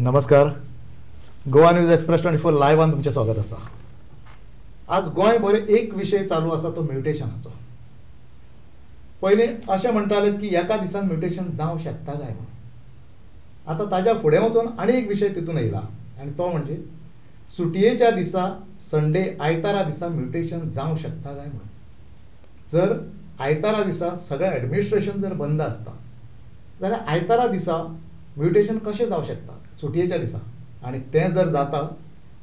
नमस्कार. Goa news express 24 लायव्हान तुमचे स्वागत आसा. आज गोंय बरे एक विषय चालू आसा तो म्युटेशनाचो. पहिले अशें म्हणटाले की एका दिसान म्युटेशन जावंक शकता काय म्हणून. आता ताज्या फुडें वचून आनी एक विशय तितून येयला आनी तो म्हणजे सुटयेच्या दिसा संडे आयतारा दिसा म्युटेशन जावंक शकता काय म्हणून. जर आयतारा दिसा सगळें एडमिनिस्ट्रेशन जर बंद आसता जाल्यार आयतारा दिसा म्युटेशन कशें जावंक शकता सुटयेच्या दिसा. आनी तें जर जाता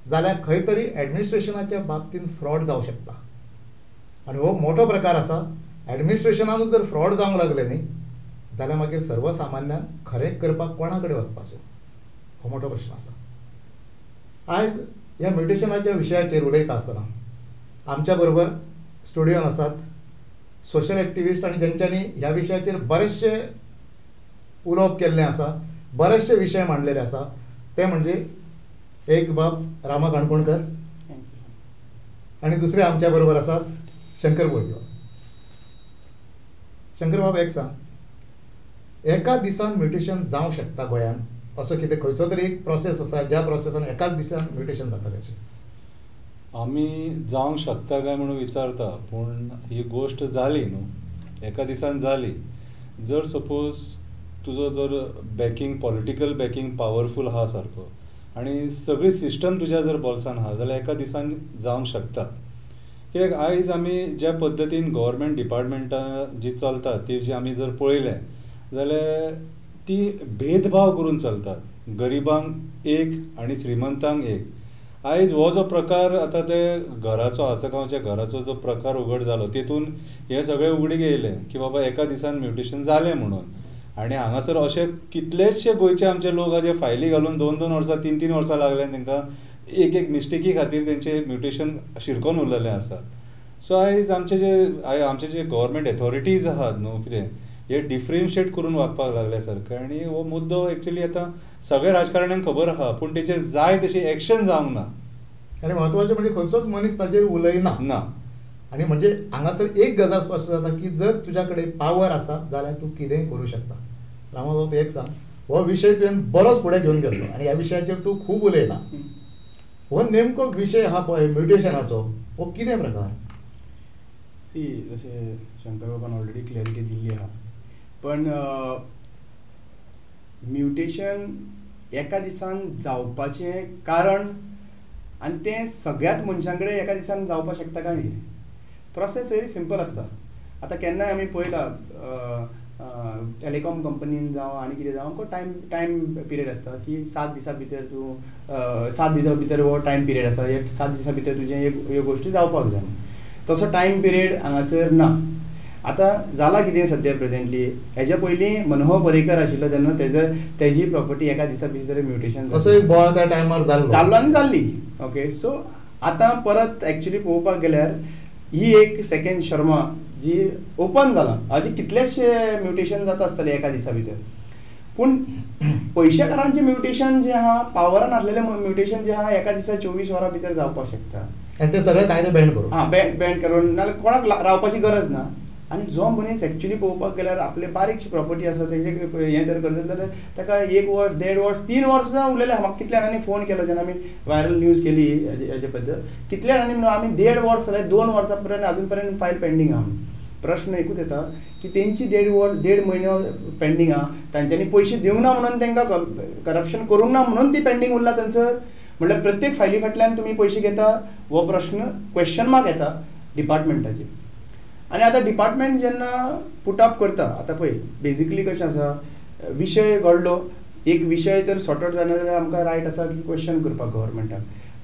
जाल्यार खंय तरी एडमिनिस्ट्रेशनाच्या बाबतींत फ्रॉड जावंक शकता. आनी हो मोठो प्रकार आसा. एडमिनिस्ट्रेशनानूच जर फ्रॉड जावंक लागले न्ही जाल्यार मागीर सर्वसामान्यान खरें करपाक कोणा कडेन वचपाचो हो मोठो प्रश्न आसा. आयज ह्या म्युटेशनाच्या विशयाचेर उलयता आसतना आमच्या बरोबर स्टुडियोन आसात सोशल एक्टिविस्ट आनी जेंच्यांनी ह्या विशयाचेर बरेचशे उलोवप केल्लें आसा, बरेचशे विशय मांडलेले आसा. ते म्हणजे एक बाब रामा काणकोणकर आनी दुसरे आमच्या बरोबर आसात शंकर बोळजीवार. शंकर बाब, एक सांग, एका दिसान म्युटेशन जावंक शकता गोंयान असो कितें खंयचो तरी एक प्रोसेस आसा ज्या प्रोसेसान एकाच दिसान म्युटेशन जातलें अशें? आमी जावंक शकता काय म्हणून विचारता, पूण ही गोश्ट जाली न्हू, एका दिसान जाली. जर सपोज तुजो जर बॅकींग पॉलिटिकल बॅकींग पावरफूल आहा सारको आनी सगळी सिस्टम तुज्या जर बोल्सान आहा जाल्यार एका दिसान जावंक शकता. कित्याक आयज आमी ज्या पद्दतीन गव्हर्मेंट डिपार्टमेंटां जी चलतात ती जी आमी जर पळयलें जाल्यार ती भेदभाव करून चलतात. गरिबांक एक आनी श्रीमंतांक एक. आयज हो जो प्रकार आतां ते घराचो आसगांवच्या घराचो जो प्रकार उगड जालो तितून हे सगळे उगडीक येयले की बाबा एका दिसान म्युटेशन जालें म्हणून. आनी हांगासर अशे कितलेशे गोंयचे आमचे लोक जे फायली घालून 2-2 वर्सां 3-3 वर्सां लागले तांकां एक मिस्टेकी खातीर तेंचे म्युटेशन शिरकोन उरलेलें आसा. सो आयज आमचे जे गव्हर्मेंट एथॉरिटीज आहात न्हू कितें हे डिफरेन्शिएट करून वागपाक लागले सारकें. आनी हो मुद्दो एक्चुली आतां सगळ्या राजकारण्यांक खबर आहा पूण तेचेर जाय तशी एक्शन जावंक ना. आनी म्हत्वाचें म्हणजे खंयचोच मनीस ताचेर उलयना ना. आनी म्हणजे हांगासर एक गजाल स्पश्ट जाता की जर तुज्या कडेन पावर आसा जाल्यार तूं कितेंय करूं शकता. रामा बाब, एक सांग, हो विशय तुवें बरोच फुडें घेवन गेलो आनी ह्या विशयाचेर तूं खूब उलयला. हो नेमको विशय आहा पळय म्युटेशनाचो, हो कितें प्रकार? जशें शंकर बाबान ऑलरेडी क्लॅरिटी दिल्ली आहा, पण म्युटेशन एका दिसान जावपाचें कारण आनी तें सगळ्यात मनशां कडेन एका दिसान जावपाक शकता काय न्ही. प्रोसेस व्हेरी सिंपल आसता. आतां केन्नाय आमी पळयलां टॅलिकॉम कंपनीन जावं आनी कितें जावं टायम पिरियड आसता की 7 दिसां भितर तूं 7 दिसां भितर हो टायम पिरियड आसता. 7 दिसां भितर तुजें ह्यो गोश्टी जावपाक जाय. तसो टायम पिरियड हांगासर ना. आतां जाला कितें सद्या प्रेझेंटली, हेज्या पयलीं मनोहर पर्रीकर आशिल्लो तेन्ना तेजी प्रॉपर्टी एका दिसा भितर म्युटेशन तसो एक बॉल त्या टायमार जाल्लो आनी जाल्ली. ओके, सो आतां परत एक्चुली पळोवपाक गेल्यार ही एक सेकंड शर्मा जी ओपन जाला हाजी कितलेशे म्युटेशन जाता आसतले एका दिसा भितर. पूण पयशेकारांचें म्युटेशन जें आहा, पावरान आसलेलें म्युटेशन जें आहा एका दिसा 24 वरां भितर जावपाक शकता. आनी ते सगळे कायदे बॅन करून बॅन करून नाल्यार कोणाक रावपाची गरज ना. आनी जो मनीस एक्चुली पळोवपाक गेल्यार आपले बारीकशी प्रॉपर्टी आसा तेजे हें तर करता जाल्यार ताका 1 वर्स 1.5 वर्स 3 वर्स सुद्दां उरलेले. म्हाका कितल्या जाणांनी फोन केलो जेन्ना आमी व्हायरल न्यूज केली हेजे बद्दल, कितल्या जाणांनी म्हणून आमी 1.5 वर्स जाल्यार 2 वर्सां पर्यंत अजून पर्यंत फायल पेंडींग आहा. प्रश्न एकूच येता की तेंची 1.5 म्हयनो पेंडींग आहा, तांच्यांनी पयशे दिवंक ना म्हणून तांकां करप्शन करूंक ना म्हणून ती पेंडींग उरला थंयसर. म्हणल्यार प्रत्येक फायली फाटल्यान तुमी पयशे घेता हो प्रश्न क्वेश्चन मार्क येता डिपार्टमेंटाचेर. आनी आतां डिपार्टमेंट जेन्ना पुट अप करता, आतां पळय बेजिकली कशें आसा, विशय घडलो, एक विशय तर सॉर्ट आउट जायना जाल्यार आमकां रायट आसा की क्वेश्चन करपाक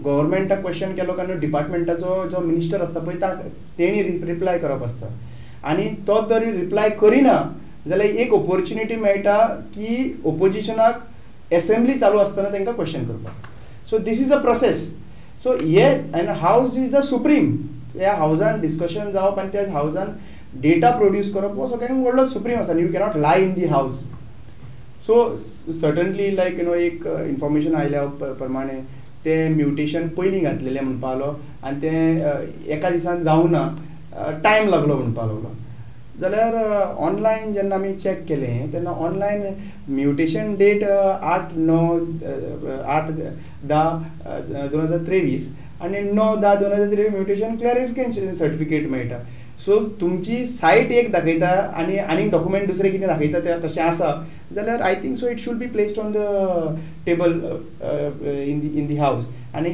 गव्हर्मेंटाक क्वेश्चन केलो काय डिपार्टमेंटाचो जो मिनिस्टर आसता पळय तेणी रिप्लाय करप आसता. आनी तो जरी रिप्लाय करिना जाल्यार एक ऑपॉर्च्युनिटी मेळटा की ओपोजिशनाक एसेंब्ली चालू आसतना तांकां क्वेश्चन करपाक. So this is a process. So हे and house is the supreme. ह्या हावजान डिस्कशन जावप आनी त्या हावजान डेटा प्रोड्यूस करप हो सगळ्यांत व्हडलो सुप्रीम आसा. You cannot lie in the house. So certainly like एक इन्फॉर्मेशन आयल्या प्रमाणे ते म्युटेशन पयलीं घातलेलें म्हणपा लागलो आनी तें एका दिसान जावं ना, टायम लागलो म्हणपा लागलो. जाल्यार ऑनलायन जेन्ना आमी चॅक केलें तेन्ना ऑनलायन म्युटेशन डेट 8/10/2023 आनी 9/10/2023 म्युटेशन क्लॅरिफिकेशन सर्टिफिकेट मेळटा. सो तुमची सायट एक दाखयता आनी डॉक्युमेंट दुसरें कितें दाखयता तें तशें आसा जाल्यार I think so it should be placed on the table in the house. आनी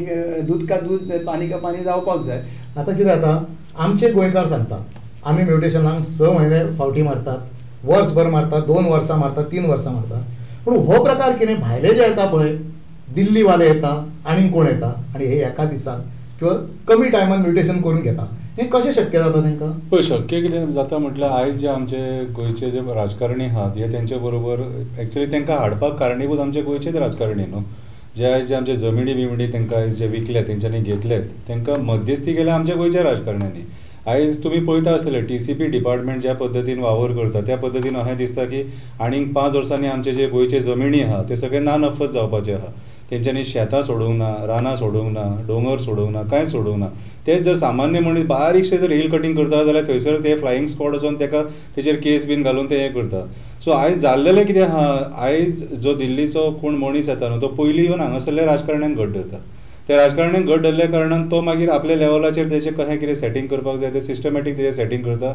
दूध का दूध पानी का पानी जावपाक जाय. आता कितें जाता आमचे गोंयकार सांगतात आमी म्युटेशनाक 6 म्हयने फावटी मारतात, वर्सभर मारतात, 2 वर्सां मारतात, 3 वर्सां मारतात. पूण हो प्रकार कितें भायले जे येता पळय दिल्लीवाले येता आनी कोण येता आनी हे एका दिसान किंवा कमी टायमान म्युटेशन करून घेता, हें कशें शक्य जाता तांकां? पळय शक्य कितें जाता म्हटल्यार आयज जे आमचे गोंयचे जे राजकारणी आहात हे तेंचे बरोबर एक्चुअली तांकां हाडपाक कारणीभूत आमचे गोंयचेच राजकारणी न्हू. जे आयज जे आमचे जमिनी बिमणी तांकां आयज जे विकले तेंच्यांनी घेतलेत तांकां मध्यस्थी केल्या आमच्या गोंयच्या राजकारण्यांनी. आयज तुमी पळयता आसतले TCP डिपार्टमेंट ज्या पद्दतीन वावर करता त्या पद्दतीन अशें दिसता की आनीक 5 वर्सांनी आमचे जे गोंयचे जमिनी आहा ते सगळे नानफत जावपाचे आहा. तेंच्यांनी शेतां सोडूंक ना, रानां सोडूंक ना, दोंगर सोडूंक ना, कांयच सोडूंक ना. तेच जर सामान्य मनीस बारीकशे जर हिल कटींग करता जाल्यार थंयसर ते फ्लायींग स्क्वॉड वचोन तेका तेचेर केस बीन घालून ते हें करता. सो आयज जाल्लेलें कितें आहा, आयज जो दिल्लीचो कोण मनीस येता न्हू तो पयलीं येवन हांगासरल्या राजकारण्यांक घट धरता. त्या राजकारण्यांक घट धरल्या कारणान तो मागीर आपल्या लेवलाचेर तेचें कशें कितें सेटींग करपाक जाय तें सिस्टमॅटीक तेचें सेटींग करता.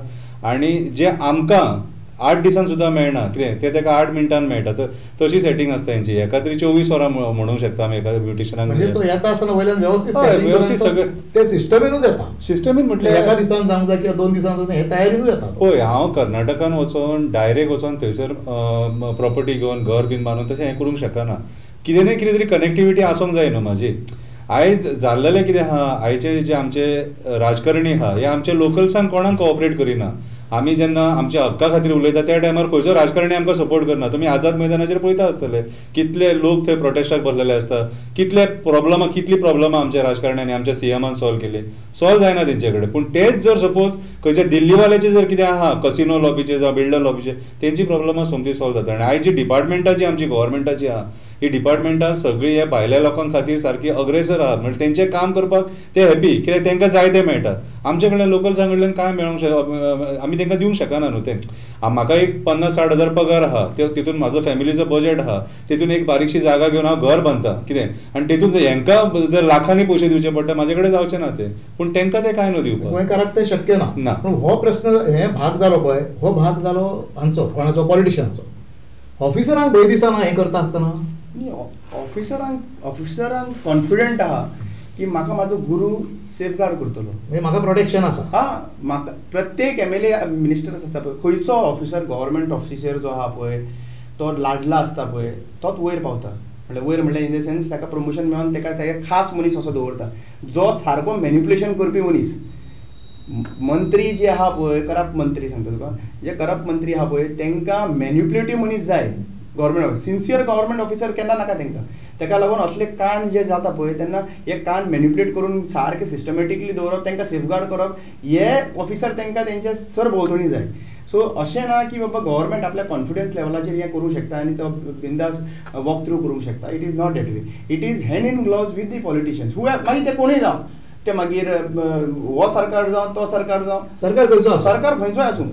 आनी जे आमकां 8 दिसान सुद्दां मेळना कितें तें ताका 8 मिनटान मेळटा. तर तशी सेटींग आसता तेंची. एका तरी 24 वरां म्हणूंक शकता आमी एका ब्युटिशनाक. म्हणजे तो येता आसतना वयल्यान वेवस्थीत सगळें ते सिस्टमीनूच येता. सिस्टमीन म्हटल्यार एका दिसान जावंक जाय किंवा 2 दिसान हे तयारीनूच येता. पळय हांव कर्नाटकान वचोन डायरेक्ट वचोन थंयसर प्रॉपर्टी घेवन घर बीन बांदून तशें हें करूंक शकना. कितें न्हय कितें तरी कनेक्टिविटी आसूंक जाय न्हू म्हाजी. आयज जाल्लेलें कितें आहा, आयचे जे आमचे राजकारणी आहा हे आमच्या लोकल्सांक कोणाक कोऑपरेट करिना. आमी जेन्ना आमच्या हक्का खातीर उलयता त्या टायमार खंयचो राजकारणी आमकां सपोर्ट करना. तुमी आझाद मैदानाचेर पळयता आसतले कितले लोक थंय प्रोटेस्टाक भरलेले आसता. कितली प्रॉब्लमां आमच्या राजकारण्यांनी आमच्या CMान सॉल्व केली. सॉल्व जायना तेंचे कडेन. पूण तेच जर सपोज खंयच्या दिल्लीवाल्याचे जर कितें आहा कसिनो लॉबीचे जावं बिल्डर लॉबीचे तेंची प्रॉब्लमां सोमती सॉल्व जाता. आनी आयज जी डिपार्टमेंटां जी आमची गव्हर्मेंटाची आहा ही डिपार्टमेंटां सगळीं हे भायल्या लोकां खातीर सारकी अग्रेसर आहात. म्हणजे तेंचें काम करपाक ते हॅपी कित्याक तांकां जाय तें मेळटा. आमचे कडल्यान लोकल्सां कडल्यान कांय मेळोंक आमी तांकां दिवंक शकना न्हू तें. म्हाका एक 50-60 हजार पगार आहा तितून म्हाजो फॅमिलीचो बजेट आहा. तितून एक बारीकशी जागा घेवन हांव घर बांदता कितें आनी तितून हांकां जर लाखांनी पयशे दिवचे पडटा म्हाजे कडेन जावचें ना तें. पूण तांकां तें कांय न्हू दिवपाक. गोंयकाराक तें शक्य ना. पूण हो प्रश्न हे भाग जालो पळय हो भाग जालो हांचो कोणाचो पॉलिटिशियनाचो. ऑफिसरांक 2 दिसान हें करता आसतना ऑफिसरांक कॉन्फिडंट आहा की म्हाका म्हाजो गुरू सेफगार्ड करतलो. म्हणजे म्हाका प्रोटेक्शन आसा. म्हाका प्रत्येक MLA मिनिस्टर्स आसता पळय खंयचो ऑफिसर गव्हर्मेंट ऑफिसर जो आहा पळय तो लाडला आसता पळय तोच वयर पावता. म्हणल्यार वयर म्हणल्यार इन द सेन्स ताका प्रमोशन मेळोन ताका खास मनीस असो दवरता जो सारको मॅन्युप्युलेशन करपी मनीस. मंत्री जे आहा पळय करप्ट मंत्री सांगता तुका जे करप्ट मंत्री आहा पळय तांकां मॅन्युप्युलेटीव मनीस जाय. गव्हर्मेंट सिन्सियर गव्हर्मेंट ऑफिसर केन्ना नाका तांकां. ताका लागून असले कांड जे जाता पळय तेन्ना हे कांड मॅन्युप्युलेट करून सारके सिस्टमॅटिकली दवरप तांकां सेफगार्ड करप हे ऑफिसर तांकां तेंच्या सरभोंवतणी जाय. सो अशें ना की बाबा गव्हर्मेंट आपल्या कॉन्फिडन्स लेवलाचेर हें करूंक शकता आनी तो बिंदास वॉक थ्रू करूंक शकता. It is not that way. It is hand in gloves with the politicians मागीर ते कोणूय जावं ते मागीर हो सरकार जावं तो सरकार जावं सरकार खंयचोय आसूं.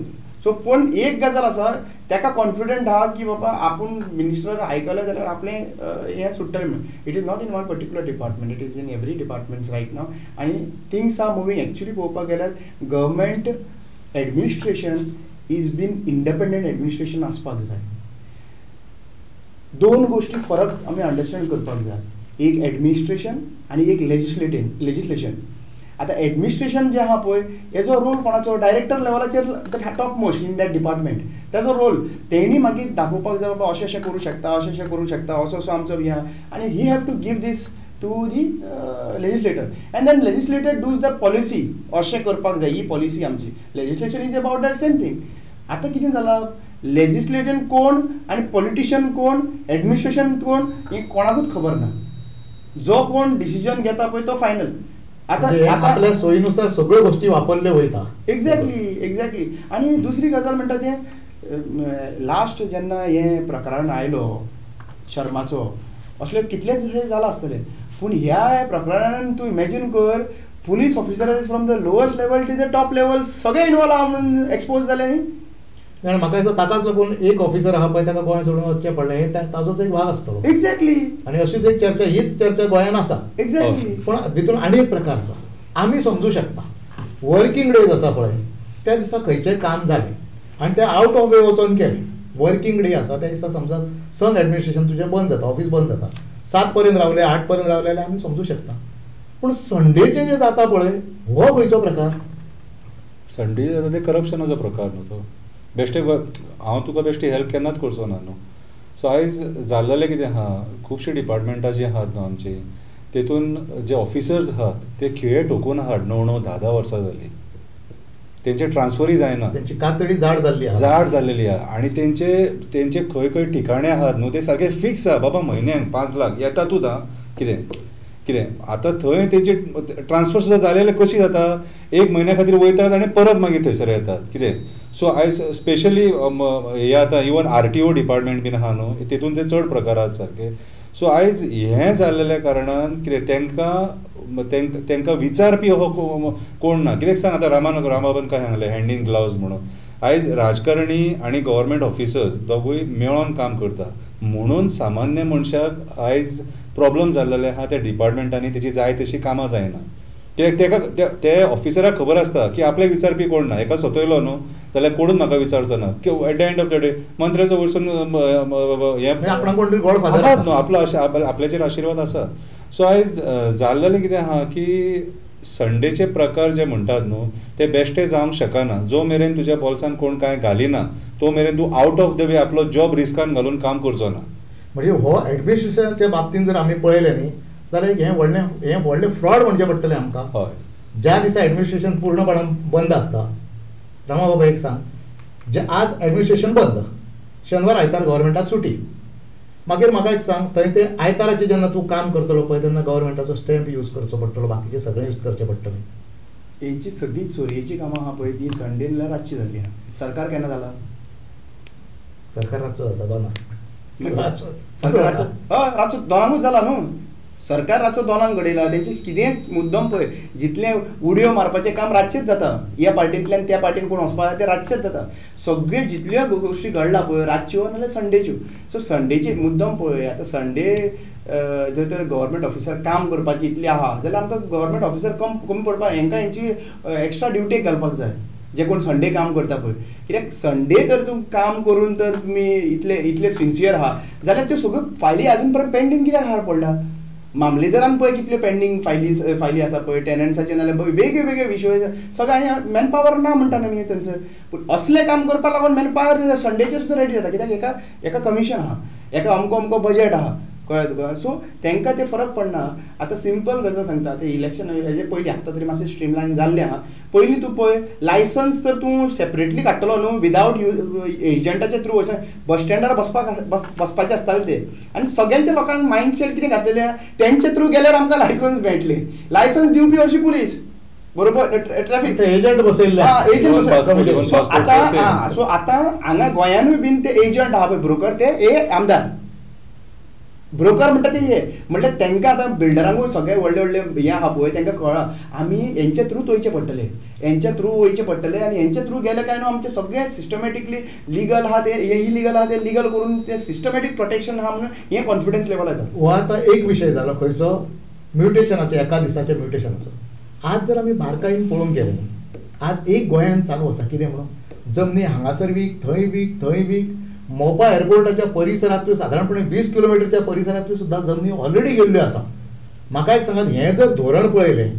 सो पूण एक गजाल आसा ताका कॉन्फिडंट आहा की बाबा आपूण मिनिस्टर आयकले जाल्यार आपलें हें सुट्टलें म्हणून. It is not in one particular department. It is in every departments right now. आनी थिंग्स आर मुवींग. एक्चुली पळोवपाक गेल्यार government administration is been independent administration आसपाक जाय. 2 गोश्टी फरक आमी अंडरस्टँड करपाक जाय. एक एडमिनिस्ट्रेशन आनी एक लेजिस्लेशन. आतां एडमिनिस्ट्रेशन जें आहा पळय हेजो रोल कोणाचो डायरेक्टर लेवलाचेर top most in that department. तेजो रोल तेणी मागीर दाखोवपाक जाय बाबा अशें अशें करूं शकता अशें करूं शकता असो असो आमचो हें आहा. आनी he have to give this to the legislator and then legislator does the policy अशें करपाक जाय ही पॉलिसी आमची. Legislation is about that same thing. आतां कितें जालां लेजिस्लेशन कोण आनी पॉलिटिशियन कोण एडमिनिस्ट्रेशन कोण हें कोणाकूच खबर ना. जो कोण डिसिजन घेता पळय तो फायनल. आपल्या सोयीनुसार सगळ्यो गोष्टी वापरल्यो वयता. एक्झॅक्टली. आनी दुसरी गजाल म्हणटा तें लास्ट जेन्ना हें प्रकरण आयलो शर्माचो असले कितलेच हे जाला आसतले. पूण ह्या प्रकरणान तूं इमॅजीन कर police officer from the lowest level to the top level सगळे इनवॉल्व एक्सपोज जाले न्ही. कारण म्हाका दिसता ताकाच लागून एक ऑफिसर आहा पळय ताका गोंय सोडून वचचें पडलें हे ताजोच एक भाग आसतलो. एक्झॅक्टली. आनी अशीच एक चर्चा, हीच चर्चा गोंयान आसा. एक्झॅक्टली. पूण भितून आनी एक प्रकार आसा. आमी समजूं शकता वर्किंग डेज आसा पळय त्या दिसा खंयचें काम जालें आनी तें आउट ऑफ वे वचोन केलें. वर्किंग डे आसा त्या दिसा समजा सन एडमिनिस्ट्रेशन तुजें बंद जाता, ऑफिस बंद जाता, 7 पर्यंत रावले 8 पर्यंत रावले जाल्यार आमी समजूं शकता. पूण संडेचें जें जाता पळय हो खंयचो प्रकार? संडे जाता ते करप्शनाचो प्रकार न्हू तो. बेश्टे हांव तुका बेश्टी हेल्प केन्नाच करचो ना न्हू. सो आयज जाल्लेलें कितें आहा, खुबशीं डिपार्टमेंटां जीं आहात न्हू आमची, तेतून जे ऑफिसर्स आहात ते खिळे ठोकून आहात 9-9, 10-10 वर्सां जालीं. तेंचे ट्रान्सफरूय जायना, तेंची कातडी जाड जाल्ली आहा. जाड जाल्लेली आहा. आनी तेंचे खंय खंय ठिकाणे आहात न्हू ते सारके फिक्स आहा. बाबा म्हयन्याक 5 लाख येतातूच आहा. कितें आतां थंय तेंचे ट्रान्सफर सुद्दां जालेले कशी जाता, 1 म्हयन्या खातीर वयतात आनी परत मागीर थंयसर येतात. कितें सो आयज स्पेशली हे आतां इवन RTO डिपार्टमेंट बीन आहा न्हू तेतून ते चड प्रकार आहात सारके. सो आयज हें जाल्लेल्या कारणान कितें तेंकां विचारपी हो कोण ना. कित्याक सांग, आतां रामबाबन काय सांगलें हँड इन ग्लावज म्हणून. आयज राजकारणी आनी गव्हर्मेंट ऑफिसर्स दोगूय मेळोन काम करता म्हणून सामान्य मनशाक आयज प्रॉब्लम जाल्लेले आहा त्या डिपार्टमेंटांनी तेची जाय तशी कामां जायना. कित्याक ते ऑफिसराक खबर आसता की आपल्याक विचारपी कोण ना. एका सतयलो न्हू जाल्यार कोणूच म्हाका विचारचो ना. At the end of the day मंत्र्याचो वयरसून न्हू आपल्याचेर आशिर्वाद आसा. सो आयज जाल्लेलें कितें आहा की संडेचे प्रकार जे म्हणटात न्हू ते बेश्टे जावंक शकना. जो मेरेन तुज्या बॉल्सान कोण कांय घालिना तो मेरेन तूं आउट ऑफ द वे आपलो जॉब रिस्कान घालून काम करचो ना. म्हणजे हो एडमिनिस्ट्रेशनाच्या बाबतींत जर आमी पळयलें न्ही जाल्यार हें व्हडलें फ्रॉड म्हणचें पडटलें आमकां. हय. ज्या दिसा एडमिनिस्ट्रेशन पूर्णपणान बंद आसता, रामा बाबा एक सांग, जे आज एडमिनिस्ट्रेशन बंद, शेनवार आयतार गव्हर्मेंटाक सुटी, मागीर म्हाका एक सांग थंय ते आयताराचें जेन्ना तूं काम करतलो पळय तेन्ना गव्हर्मेंटाचो स्टॅम्प यूज करचो पडटलो, बाकीचें सगळें यूज करचें पडटलें. हेंची सगळी चोरयेची कामां आहा पळय ती संडे नाल्यार रातची जाल्ली आहा. सरकार केन्ना जाला? सरकार रातचो जाता दोनांक. रातचो दोनांकूच जाला न्हू. सरकार रातचो दोनांक घडयला. तेंचे कितें मुद्दम पळय जितलें उडयो मारपाचें काम रातचेच जाता. ह्या पार्टींतल्यान त्या पार्टीन कोण वचपा ते रातचेच जाता. सगळे जितल्यो गोश्टी घडला पळय रातच्यो नाल्यार संडेच्यो. सो संडेची मुद्दम पळय. आतां संडे जर तर गव्हर्मेंट ऑफिसर काम करपाची इतली आहा जाल्यार आमकां गव्हर्मेंट ऑफिसर कमी पडपाक हेंकां हेंची एक्स्ट्रा ड्युटी घालपाक जाय जे कोण संडे काम करता पळय. कित्याक संडे तर तूं काम करून तर तुमी इतले सिन्सियर आहा जाल्यार त्यो सगळ्यो फायली आजून पर्यंत पेंडींग कित्याक आहार पडला? मामलेदारान पळय कितल्यो पेंडींग फायली आसा पळय टेनंट्साचे नाल्यार वेगळे वेगळे विशय सगळे. आनी मॅनपावर ना म्हणटा न्ही थंयसर. पूण असलें काम करपा लागून मॅनपावर संडेचे सुद्दां रेडी जाता. कित्याक एका कमिशन आहा, एका अमको बजेट आहा, कळ्ळें तुका. सो तांकां ते फरक पडना. आतां सिंपल गजाल सांगता, ते इलेक्शन हेजे पयलीं आतां तरी मातशें स्ट्रीमलायन जाल्लें आहा. पयलीं तूं पळय लायसन्स तर तूं सेपरेटली काडटलो न्हू विदावट एजंटाचे थ्रू वचून बस स्टँडार बसपाचें आसतालें ते. आनी सगळ्यांच्या लोकांक मायंडसेट कितें घातलेलें तेंचे थ्रू गेल्यार आमकां लायसन्स मेळटलें. लायसन्स दिवपी हरशी पुलीस बरोबर ट्रॅफिक एजंट बसयल्ले. सो आतां हांगा गोंयानूय बीन ते एजंट आहा पळय ब्रोकर ते आमदार ब्रोकर म्हणटा ते हे म्हणल्यार तांकां आतां बिल्डरांकूय सगळे व्हडले व्हडले हे आहा पळय तांकां कळ्ळा आमी हेंचे थ्रूच वयचे पडटले. हेंचे थ्रू वयचे पडटले आनी हेंचे थ्रू गेले काय न्हू आमचे सगळे सिस्टमॅटिकली लिगल आहा ते इलिगल आहा ते लिगल करून ते सिस्टमॅटीक प्रोटेक्शन आहा म्हणून हे कॉन्फिडन्स लेवल येता. हो आतां एक विशय जालो खंयचो म्युटेशनाचो, एका दिसाच्या म्युटेशनाचो. आज जर आमी बारकायेन पळोवंक गेले आज एक गोंयान चालू आसा कितें म्हणून जमनी हांगासर वीक थंय वीक मोपा एअरपोर्टाच्या परिसरांतल्यो सादारणपणे 20 किलोमिटरच्या परिसरांतल्यो सुद्दां जमनी ऑलरेडी गेल्ल्यो आसा. म्हाका एक सांगात हें जर धोरण पळयलें